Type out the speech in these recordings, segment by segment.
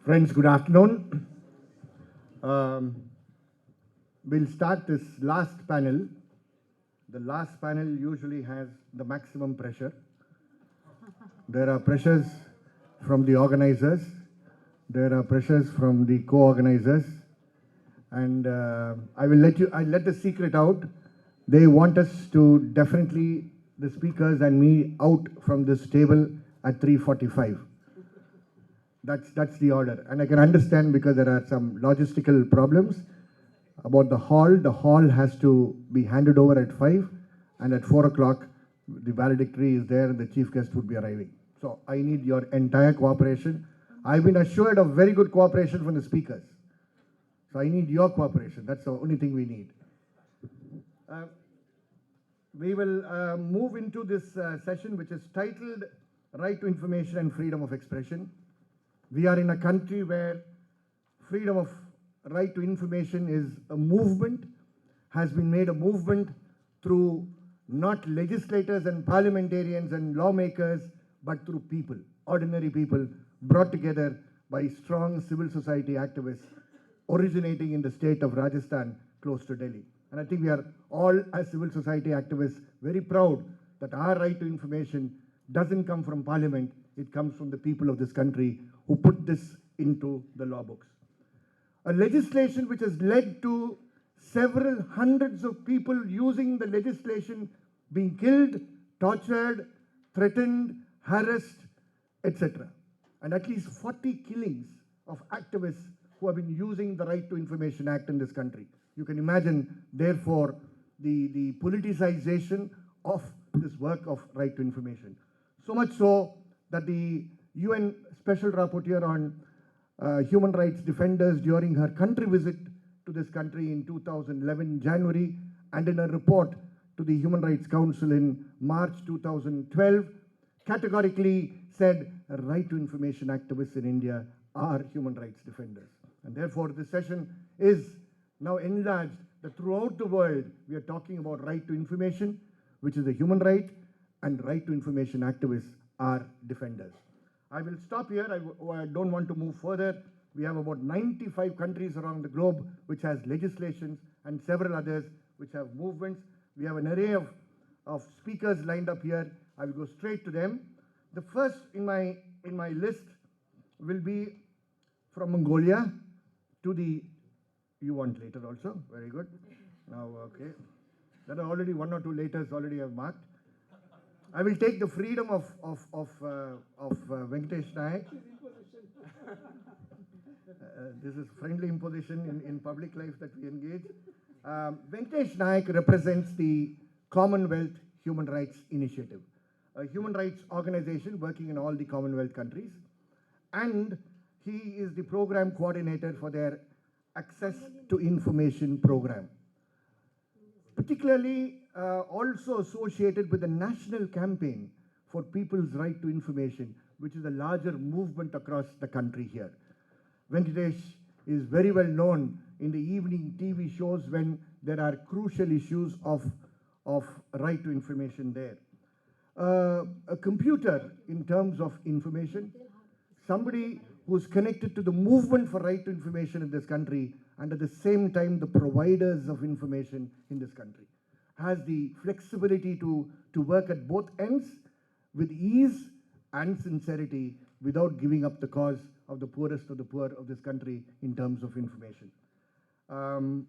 Friends, good afternoon. We'll start this last panel. The last panel usually has the maximum pressure. There are pressures from the organizers. There are pressures from the co-organizers. And I'll let the secret out. They want us to definitely, the speakers and me, out from this table at 3:45. That's the order. And I can understand because there are some logistical problems about the hall. The hall has to be handed over at 5, and at 4 o'clock, the valedictory is there and the chief guest would be arriving. So I need your entire cooperation. I've been assured of very good cooperation from the speakers. So I need your cooperation. That's the only thing we need. We will move into this session, which is titled Right to Information and Freedom of Expression. We are in a country where freedom of right to information is a movement, has been made a movement through not legislators and parliamentarians and lawmakers, but through people, ordinary people, brought together by strong civil society activists originating in the state of Rajasthan, close to Delhi. And I think we are all, as civil society activists, very proud that our right to information doesn't come from parliament, it comes from the people of this country who put this into the law books. A legislation which has led to several hundreds of people using the legislation being killed, tortured, threatened, harassed, etc. And at least 40 killings of activists who have been using the Right to Information Act in this country. You can imagine, therefore, the politicization of this work of right to information. So much so that the UN Special Rapporteur on Human Rights Defenders during her country visit to this country in 2011 January, and in a report to the Human Rights Council in March 2012, categorically said right to information activists in India are human rights defenders. And therefore this session is now enlarged that throughout the world we are talking about right to information, which is a human right, and right to information activists are defenders. I will stop here. I don't want to move further. We have about 95 countries around the globe which has legislations and several others which have movements. We have an array of speakers lined up here. I will go straight to them. The first in my list will be from Mongolia to the, you want later also? Very good. Now, okay. There are already one or two laters already have marked. I will take the freedom of Venkatesh Naik. This is friendly imposition in public life that we engage. Venkatesh Naik represents the Commonwealth Human Rights Initiative, a human rights organization working in all the Commonwealth countries. And he is the program coordinator for their Access to Information program. Particularly also associated with the national campaign for people's right to information, which is a larger movement across the country here. Venkatesh is very well known in the evening TV shows when there are crucial issues of right to information there. A computer in terms of information, somebody who's connected to the movement for right to information in this country, and at the same time the providers of information in this country, has the flexibility to work at both ends with ease and sincerity without giving up the cause of the poorest of the poor of this country in terms of information.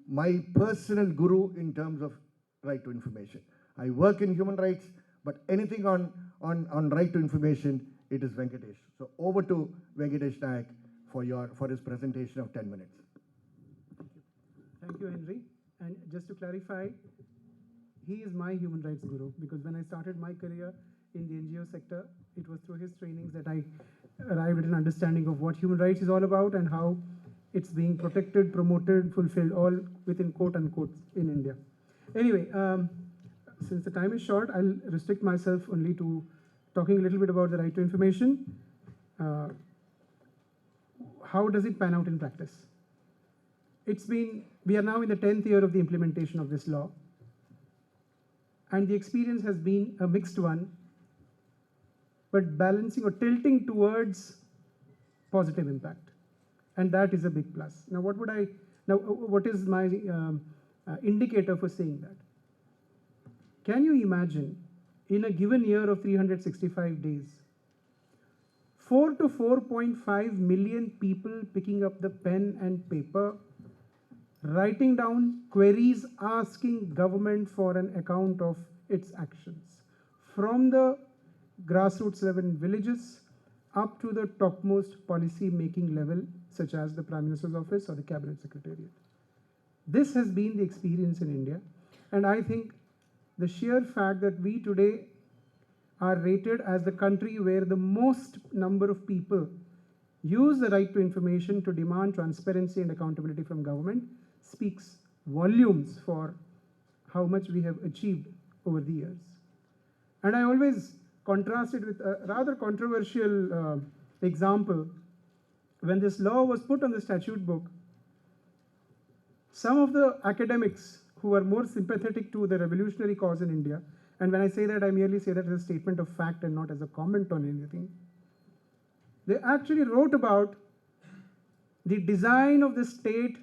My personal guru in terms of right to information. I work in human rights, but anything on right to information, it is Venkatesh. So over to Venkatesh Naik for his presentation of 10 minutes. Thank you, Henri. And just to clarify, he is my human rights guru, because when I started my career in the NGO sector, it was through his trainings that I arrived at an understanding of what human rights is all about and how it's being protected, promoted, fulfilled, all within quote unquote in India. Anyway, since the time is short, I'll restrict myself only to talking a little bit about the right to information. How does it pan out in practice? We are now in the 10th year of the implementation of this law. And the experience has been a mixed one, but balancing or tilting towards positive impact. And that is a big plus. Now, what is my indicator for saying that? Can you imagine, in a given year of 365 days, 4 to 4.5 million people picking up the pen and paper, writing down queries asking government for an account of its actions, from the grassroots level in villages up to the topmost policy making level, such as the Prime Minister's office or the Cabinet Secretariat. This has been the experience in India, and I think the sheer fact that we today are rated as the country where the most number of people use the right to information to demand transparency and accountability from government speaks volumes for how much we have achieved over the years. And I always contrast it with a rather controversial example. When this law was put on the statute book, some of the academics who were more sympathetic to the revolutionary cause in India, and when I say that, I merely say that as a statement of fact and not as a comment on anything, they actually wrote about the design of the state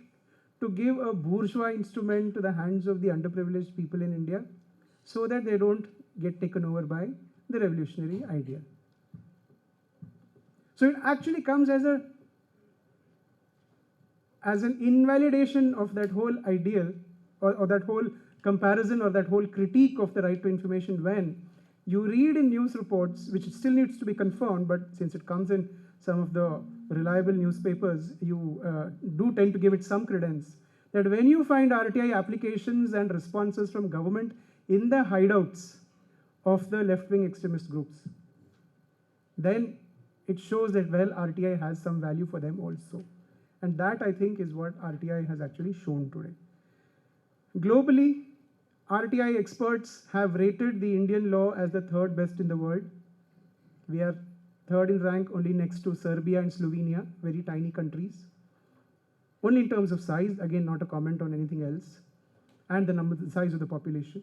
to give a bourgeois instrument to the hands of the underprivileged people in India so that they don't get taken over by the revolutionary idea. So it actually comes as an invalidation of that whole ideal or that whole comparison or that whole critique of the right to information when you read in news reports, which still needs to be confirmed, but since it comes in some of the reliable newspapers, you do tend to give it some credence, that when you find RTI applications and responses from government in the hideouts of the left-wing extremist groups, then it shows that, well, RTI has some value for them also. And that, I think, is what RTI has actually shown today. Globally, RTI experts have rated the Indian law as the third best in the world. We are third in rank, only next to Serbia and Slovenia, very tiny countries. Only in terms of size, again, not a comment on anything else, and the size of the population.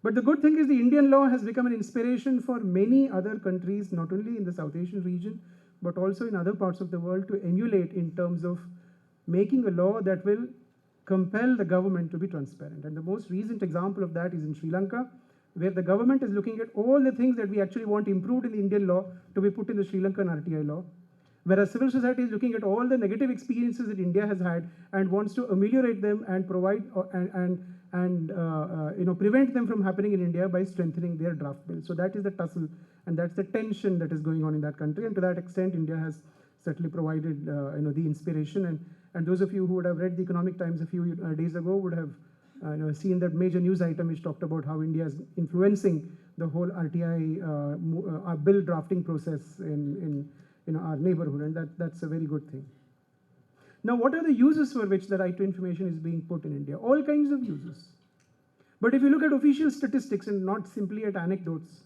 But the good thing is the Indian law has become an inspiration for many other countries, not only in the South Asian region, but also in other parts of the world to emulate in terms of making a law that will compel the government to be transparent. And the most recent example of that is in Sri Lanka, where the government is looking at all the things that we actually want improved in the Indian law to be put in the Sri Lankan RTI law, whereas civil society is looking at all the negative experiences that India has had and wants to ameliorate them and provide prevent them from happening in India by strengthening their draft bill. So that is the tussle and that's the tension that is going on in that country. And to that extent, India has certainly provided the inspiration. And those of you who would have read the Economic Times a few days ago would have seen that major news item which talked about how India is influencing the whole RTI bill drafting process in our neighborhood, and that's a very good thing. Now, what are the uses for which the right to information is being put in India? All kinds of uses. But if you look at official statistics and not simply at anecdotes,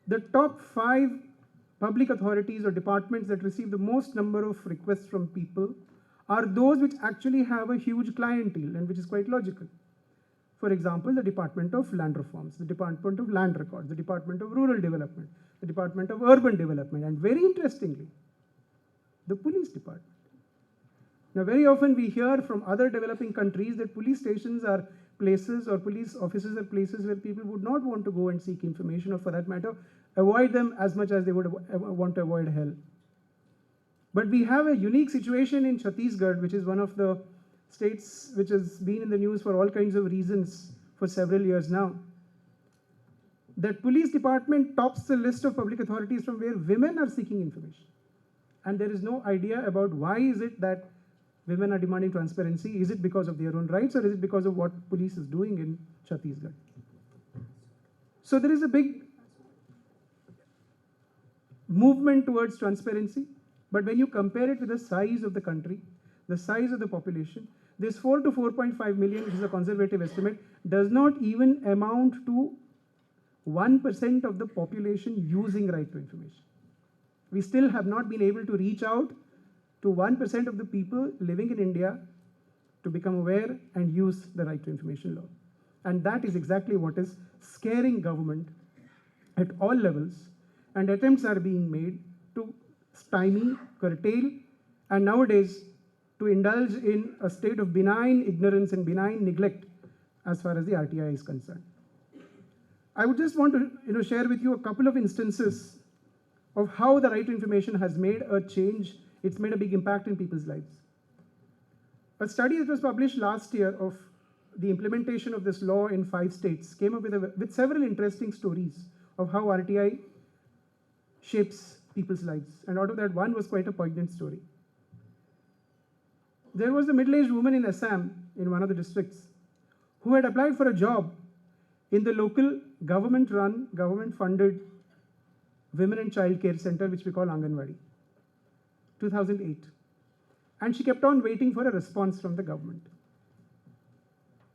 the top 5 public authorities or departments that receive the most number of requests from people are those which actually have a huge clientele, and which is quite logical. For example, the Department of Land Reforms, the Department of Land Records, the Department of Rural Development, the Department of Urban Development, and very interestingly, the Police Department. Now, very often we hear from other developing countries that police stations are places or police offices are places where people would not want to go and seek information, or for that matter, avoid them as much as they would want to avoid hell. But we have a unique situation in Chhattisgarh, which is one of the states which has been in the news for all kinds of reasons for several years now. That police department tops the list of public authorities from where women are seeking information. And there is no idea about why is it that women are demanding transparency. Is it because of their own rights, or is it because of what police is doing in Chhattisgarh? So there is a big movement towards transparency. But when you compare it with the size of the country, the size of the population, this 4 to 4.5 million, which is a conservative estimate, does not even amount to 1% of the population using right to information. We still have not been able to reach out to 1% of the people living in India to become aware and use the right to information law. And that is exactly what is scaring government at all levels, and attempts are being made to stymie, curtail, and nowadays to indulge in a state of benign ignorance and benign neglect as far as the RTI is concerned. I would just want to share with you a couple of instances of how the right to information has made a change. It's made a big impact in people's lives. A study that was published last year of the implementation of this law in 5 states came up with several interesting stories of how RTI shapes people's lives. And out of that, one was quite a poignant story. There was a middle-aged woman in Assam, in one of the districts, who had applied for a job in the local government-run, government-funded women and child care center, which we call Anganwadi, 2008. And she kept on waiting for a response from the government.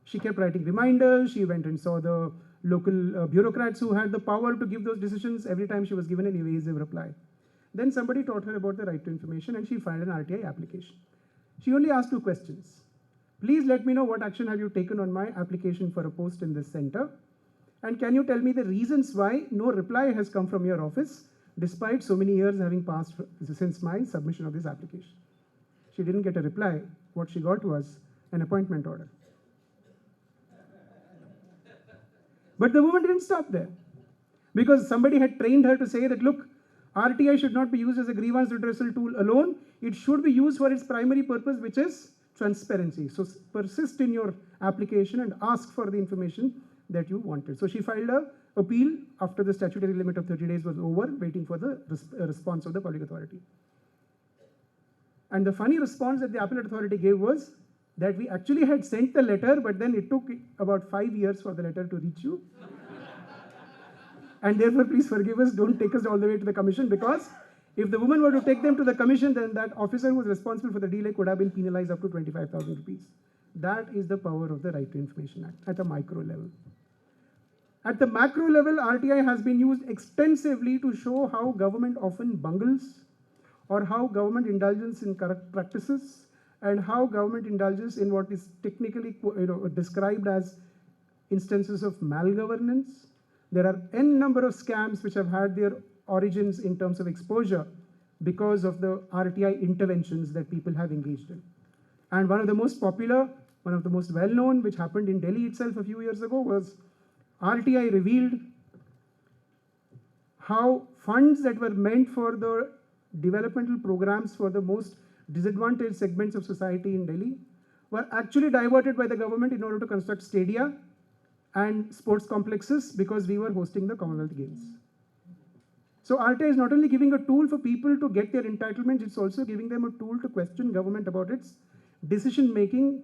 She kept writing reminders. She went and saw the local bureaucrats who had the power to give those decisions. Every time she was given an evasive reply. Then somebody taught her about the right to information, and she filed an RTI application. She only asked 2 questions. Please let me know what action have you taken on my application for a post in this center, and can you tell me the reasons why no reply has come from your office despite so many years having passed since my submission of this application. She didn't get a reply. What she got was an appointment order. But the woman didn't stop there, because somebody had trained her to say that, look, RTI should not be used as a grievance redressal tool alone. It should be used for its primary purpose, which is transparency. So persist in your application and ask for the information that you wanted. So she filed an appeal after the statutory limit of 30 days was over, waiting for the response of the public authority. And the funny response that the appellate authority gave was that we actually had sent the letter, but then it took about 5 years for the letter to reach you. And therefore, please forgive us, don't take us all the way to the commission, because if the woman were to take them to the commission, then that officer who was responsible for the delay could have been penalized up to 25,000 rupees. That is the power of the Right to Information Act at a micro level. At the macro level, RTI has been used extensively to show how government often bungles, or how government indulges in corrupt practices, and how government indulges in what is technically described as instances of malgovernance. There are n number of scams which have had their origins in terms of exposure because of the RTI interventions that people have engaged in. And one of the most popular, one of the most well-known, which happened in Delhi itself a few years ago, was RTI revealed how funds that were meant for the developmental programs for the most disadvantaged segments of society in Delhi were actually diverted by the government in order to construct stadia and sports complexes, because we were hosting the Commonwealth Games. So RTI is not only giving a tool for people to get their entitlements, it's also giving them a tool to question government about its decision-making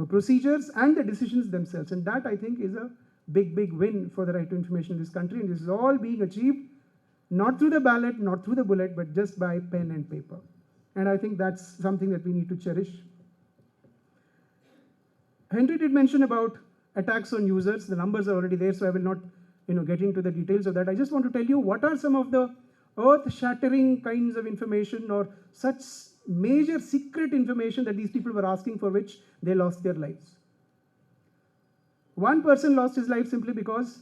procedures and the decisions themselves. And that, I think, is a big, big win for the right to information in this country. And this is all being achieved not through the ballot, not through the bullet, but just by pen and paper. And I think that's something that we need to cherish. Henri did mention about attacks on users. The numbers are already there, so I will not get into the details of that. I just want to tell you what are some of the earth-shattering kinds of information or such major secret information that these people were asking, for which they lost their lives. One person lost his life simply because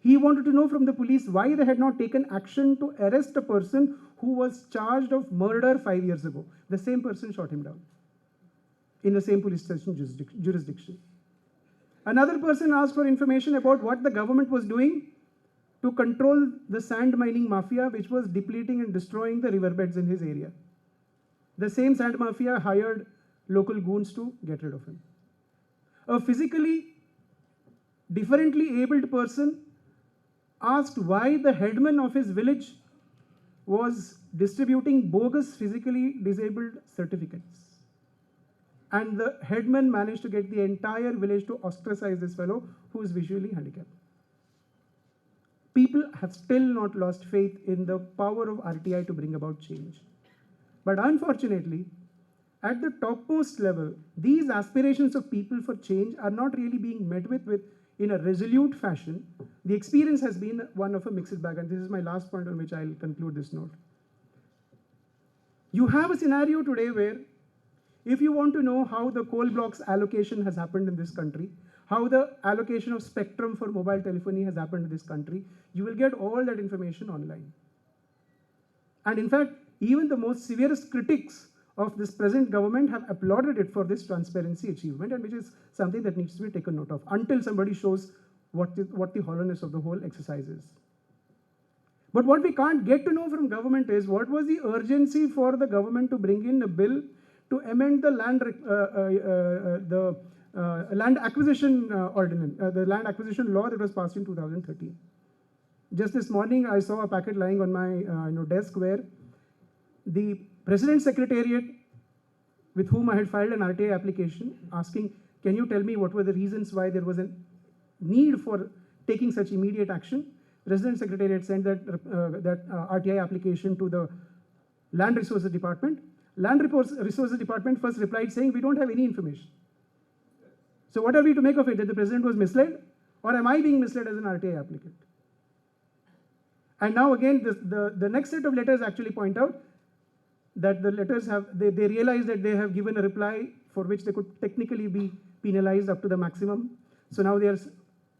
he wanted to know from the police why they had not taken action to arrest a person who was charged of murder 5 years ago. The same person shot him down in the same police station jurisdiction. Another person asked for information about what the government was doing to control the sand mining mafia, which was depleting and destroying the riverbeds in his area. The same sand mafia hired local goons to get rid of him. A physically differently abled person asked why the headman of his village was distributing bogus physically disabled certificates. And the headman managed to get the entire village to ostracize this fellow who is visually handicapped. People have still not lost faith in the power of RTI to bring about change. But unfortunately, at the topmost level, these aspirations of people for change are not really being met with in a resolute fashion. The experience has been one of a mixed bag, and this is my last point on which I'll conclude this note. You have a scenario today where, if you want to know how the coal blocks allocation has happened in this country, how the allocation of spectrum for mobile telephony has happened in this country, you will get all that information online. And in fact, even the most severest critics of this present government have applauded it for this transparency achievement, and which is something that needs to be taken note of until somebody shows what the hollowness of the whole exercise is. But what we can't get to know from government is what was the urgency for the government to bring in a bill to amend the land acquisition ordinance, the land acquisition law that was passed in 2013. Just this morning, I saw a packet lying on my desk where the President's Secretariat, with whom I had filed an RTI application, asking, can you tell me what were the reasons why there was a need for taking such immediate action? President's Secretariat sent that RTI application to the Land Resources Department. Land Resources Department first replied saying, we don't have any information. So what are we to make of it? That the President was misled? Or am I being misled as an RTI applicant? And now again, the next set of letters actually point out that the letters have, they realize that they have given a reply for which they could technically be penalized up to the maximum. So now they are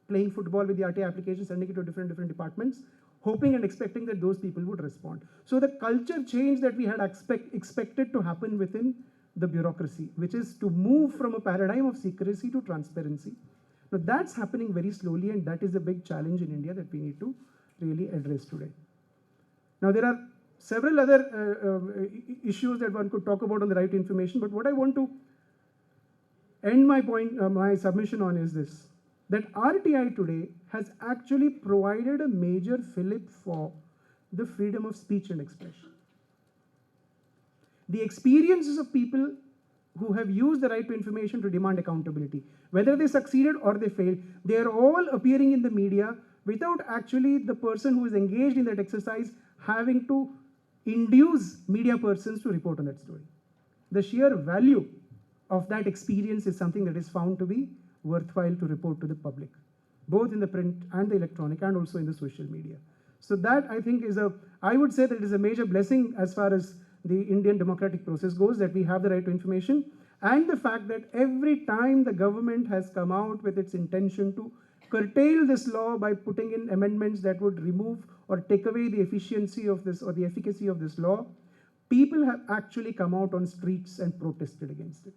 playing football with the RTI application, sending it to different departments, hoping and expecting that those people would respond. So the culture change that we had expected to happen within the bureaucracy, which is to move from a paradigm of secrecy to transparency. Now that's happening very slowly, and that is a big challenge in India that we need to really address today. Now there are several other issues that one could talk about on the right to information, but what I want to end my submission on is this, that RTI today has actually provided a major fillip for the freedom of speech and expression. The experiences of people who have used the right to information to demand accountability, whether they succeeded or they failed, they are all appearing in the media without actually the person who is engaged in that exercise having to induce media persons to report on that story. The sheer value of that experience is something that is found to be worthwhile to report to the public, both in the print and the electronic and also in the social media. So that, I think, I would say that it is a major blessing as far as the Indian democratic process goes, that we have the right to information, and the fact that every time the government has come out with its intention to curtail this law by putting in amendments that would remove or take away the efficiency of this or the efficacy of this law, people have actually come out on streets and protested against it.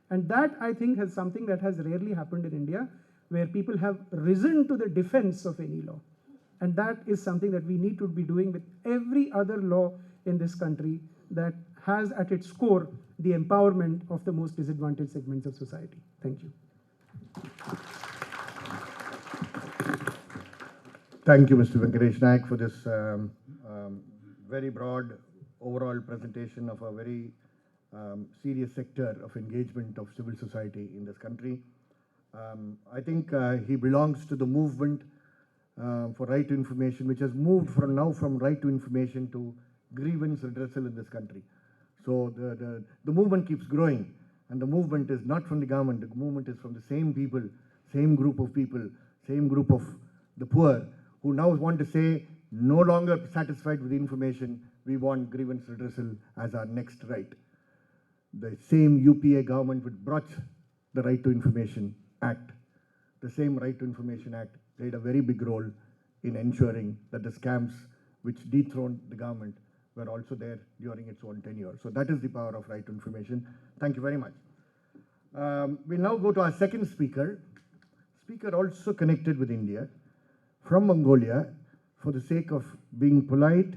And that, I think, is something that has rarely happened in India, where people have risen to the defense of any law. And that is something that we need to be doing with every other law in this country that has at its core the empowerment of the most disadvantaged segments of society. Thank you. Thank you, Mr. Venkatesh Naik, for this very broad overall presentation of a very serious sector of engagement of civil society in this country. I think he belongs to the movement for right to information, which has moved from right to information to grievance redressal in this country. So the movement keeps growing, and the movement is not from the government. The movement is from the same people, same group of people, same group of the poor, who now want to say, no longer satisfied with the information, we want grievance redressal as our next right. The same UPA government which brought the Right to Information Act, the same Right to Information Act played a very big role in ensuring that the scams which dethroned the government were also there during its own tenure. So that is the power of right to information. Thank you very much. We'll now go to our second speaker. Speaker also connected with India, from Mongolia. For the sake of being polite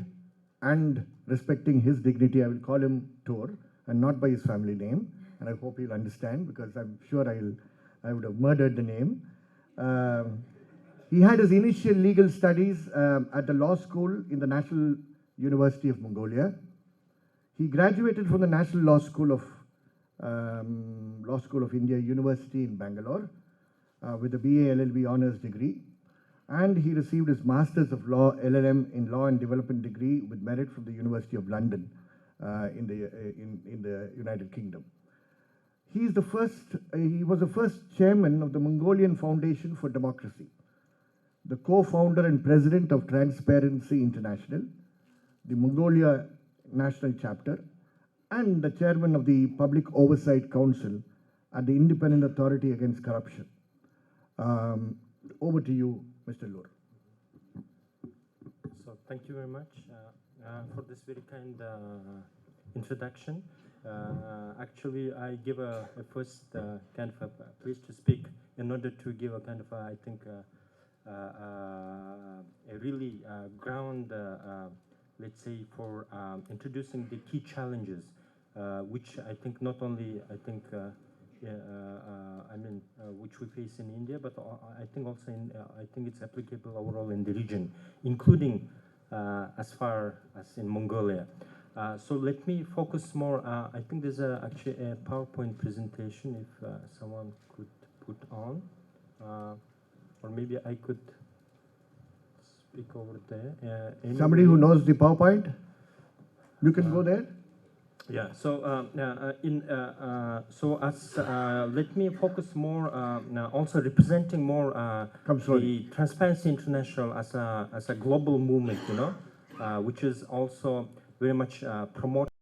and respecting his dignity, I will call him Tur, and not by his family name. And I hope he'll understand, because I'm sure I would have murdered the name. He had his initial legal studies at the law school in the National University of Mongolia. He graduated from the National Law School of India University in Bangalore with a BA LLB honors degree, and he received his Masters of Law LLM in Law and Development degree with merit from the University of London in the United Kingdom. He was the first chairman of the Mongolian Foundation for Democracy, the co-founder and president of Transparency International, the Mongolia National Chapter, and the chairman of the Public Oversight Council at the Independent Authority Against Corruption. Over to you, Mr. Lur. So thank you very much. for this very kind introduction. Actually, I give a first kind of a place to speak in order to give a kind of I think a really ground, let's say, for introducing the key challenges, which I think not only I think which we face in India, but I think also in I think it's applicable overall in the region, including as far as in Mongolia. So let me focus more. I think there's actually a PowerPoint presentation if someone could put on, or maybe I could speak over there. Somebody who knows the PowerPoint, you can go there. Yeah. So let me focus more also representing more the Transparency International as a global movement, you know, which is also very much promoting